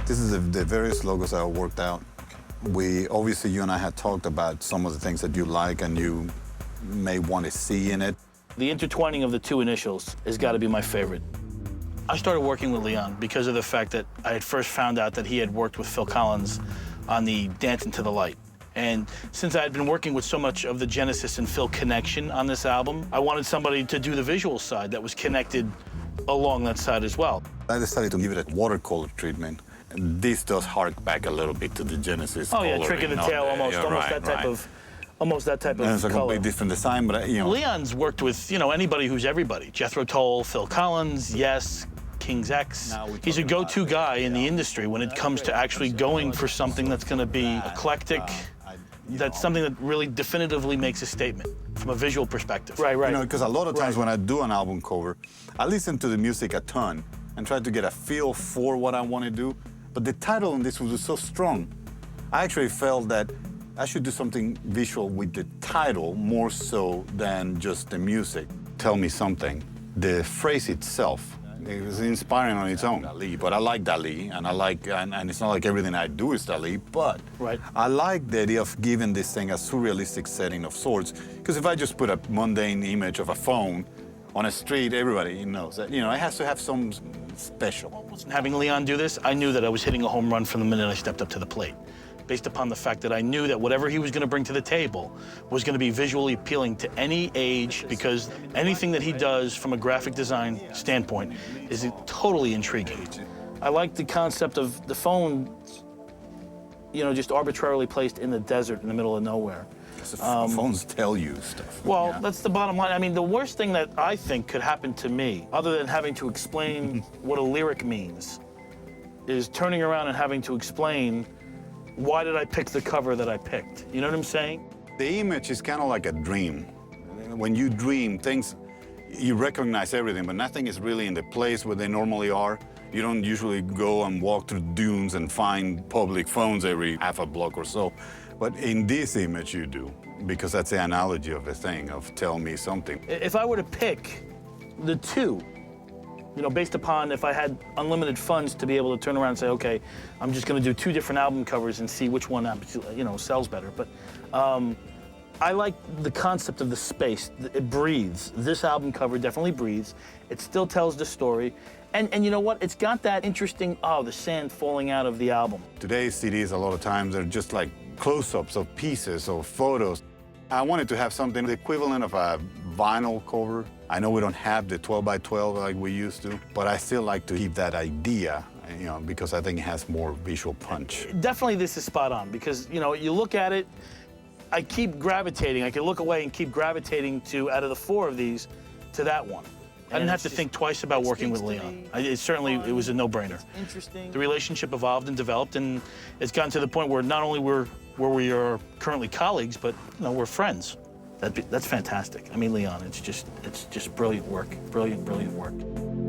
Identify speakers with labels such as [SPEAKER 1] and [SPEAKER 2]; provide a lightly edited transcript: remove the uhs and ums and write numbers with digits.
[SPEAKER 1] This is the various logos that I worked out. Obviously, you and I had talked about some of the things that you like and you may want to see in it.
[SPEAKER 2] The intertwining of the two initials has got to be my favorite. I started working with Leon because of the fact that I had first found out that he had worked with Phil Collins on the Dance Into the Light. And since I had been working with so much of the Genesis and Phil connection on this album, I wanted somebody to do the visual side that was connected along that side as well.
[SPEAKER 1] I decided to give it a watercolor treatment. This does hark back a little bit to the Genesis.
[SPEAKER 2] Oh yeah, Trick of the Tail, almost
[SPEAKER 1] right,
[SPEAKER 2] that type of, almost that type of
[SPEAKER 1] and it's a
[SPEAKER 2] color.
[SPEAKER 1] completely different design, but you know.
[SPEAKER 2] Leon's worked with anybody who's everybody. Jethro Tull, Phil Collins, Yes, King's X. He's a go-to guy in the industry when it comes to actually going for something that's going to be eclectic. That's something that really definitively makes a statement from a visual perspective. Right.
[SPEAKER 1] You know, because a lot of times when I do an album cover, I listen to the music a ton and try to get a feel for what I want to do. But the title on this was so strong. I actually felt that I should do something visual with the title more so than just the music. Tell me something. The phrase itself, it was inspiring on its own. Dali, but I like Dali, and I like, and it's not like everything I do is Dali, but I like the idea of giving this thing a surrealistic setting of sorts. Because if I just put a mundane image of a phone on a street, everybody knows that, it has to have some special.
[SPEAKER 2] Having Leon do this, I knew that I was hitting a home run from the minute I stepped up to the plate, based upon the fact that I knew that whatever he was going to bring to the table was going to be visually appealing to any age, because anything that he does from a graphic design standpoint is totally intriguing. I like the concept of the phone, just arbitrarily placed in the desert in the middle of nowhere.
[SPEAKER 1] Phones tell you stuff.
[SPEAKER 2] Well, that's the bottom line. I mean, the worst thing that I think could happen to me, other than having to explain what a lyric means, is turning around and having to explain why did I pick the cover that I picked. You know what I'm saying?
[SPEAKER 1] The image is kind of like a dream. When you dream, you recognize everything, but nothing is really in the place where they normally are. You don't usually go and walk through dunes and find public phones every half a block or so. But in this image, you do, because that's the analogy of the thing, of tell me something.
[SPEAKER 2] If I were to pick the two, based upon if I had unlimited funds to be able to turn around and say, okay, I'm just going to do two different album covers and see which one, sells better. But I like the concept of the space. It breathes. This album cover definitely breathes. It still tells the story. And you know what? It's got that interesting, the sand falling out of the album.
[SPEAKER 1] Today's CDs, a lot of times, they're just like close-ups of pieces or photos. I wanted to have something the equivalent of a vinyl cover. I know we don't have the 12 by 12 like we used to, but I still like to keep that idea, because I think it has more visual punch.
[SPEAKER 2] Definitely this is spot on, because, you look at it, I keep gravitating. I can look away and keep gravitating to, out of the four of these, to that one. I didn't have to think twice about working with Leon. It was a no-brainer. The relationship evolved and developed, and it's gotten to the point where not only where we are currently colleagues, but we're friends. That's fantastic. I mean, Leon, it's just brilliant work. Brilliant work.